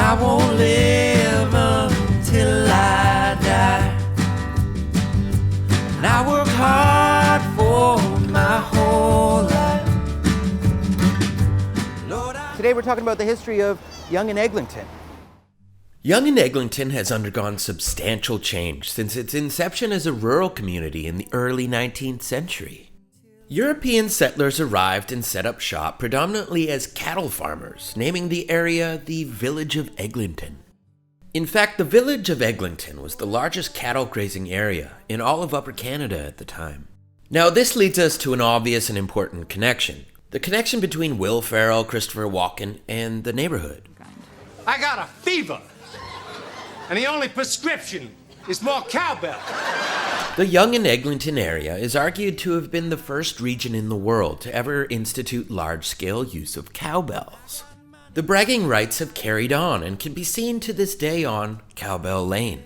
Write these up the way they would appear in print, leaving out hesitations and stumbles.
I won't live until I die. And I work hard for my whole life. Lord, Today we're talking about the history of Yonge Eglinton. Yonge Eglinton has undergone substantial change since its inception as a rural community in the early 19th century. European settlers arrived and set up shop predominantly as cattle farmers, naming the area the Village of Eglinton. In fact, the Village of Eglinton was the largest cattle grazing area in all of Upper Canada at the time. Now, this leads us to an obvious and important connection. The connection between Will Ferrell, Christopher Walken, and the neighborhood. I got a fever, and the only prescription is more cowbell. The Yonge Eglinton area is argued to have been the first region in the world to ever institute large-scale use of cowbells. The bragging rights have carried on and can be seen to this day on Cowbell Lane.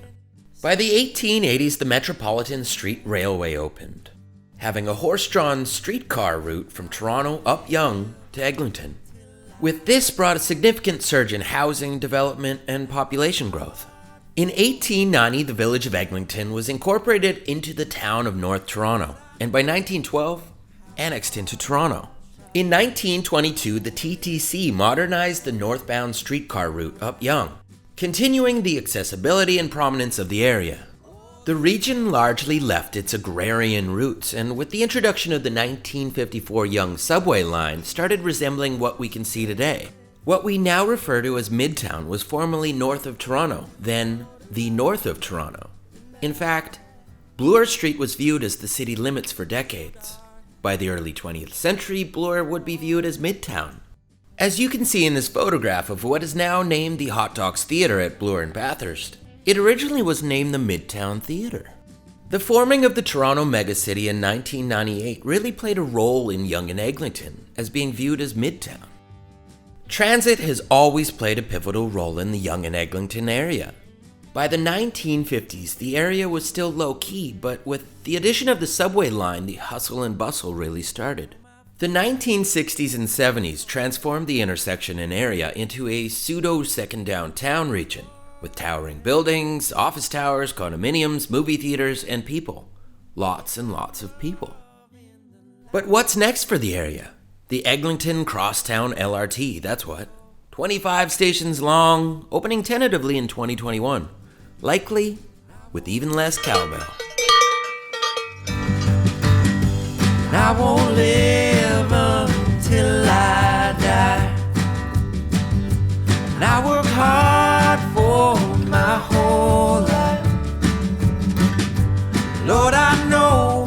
By the 1880s, the Metropolitan Street Railway opened, having a horse-drawn streetcar route from Toronto up Yonge to Eglinton. With this brought a significant surge in housing development and population growth. In 1890, the Village of Eglinton was incorporated into the town of North Toronto, and by 1912, annexed into Toronto. In 1922, the TTC modernized the northbound streetcar route up Yonge, continuing the accessibility and prominence of the area. The region largely left its agrarian roots, and with the introduction of the 1954 Yonge subway line, started resembling what we can see today. What we now refer to as Midtown was formerly north of Toronto, then the north of Toronto. In fact, Bloor Street was viewed as the city limits for decades. By the early 20th century, Bloor would be viewed as Midtown. As you can see in this photograph of what is now named the Hot Docs Theatre at Bloor and Bathurst, it originally was named the Midtown Theatre. The forming of the Toronto megacity in 1998 really played a role in Yonge Eglinton as being viewed as Midtown. Transit has always played a pivotal role in the Yonge Eglinton area. By the 1950s, the area was still low-key, but with the addition of the subway line, the hustle and bustle really started. The 1960s and 70s transformed the intersection and area into a pseudo-second downtown region, with towering buildings, office towers, condominiums, movie theaters, and people. Lots and lots of people. But what's next for the area? The Eglinton Crosstown LRT, that's what. 25 stations long, opening tentatively in 2021. Likely with even less cowbell. and I won't live until I die. And I work hard for my whole life. Lord, I know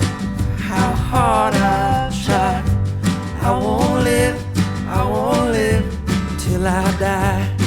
how hard I've tried. I won't live till I die.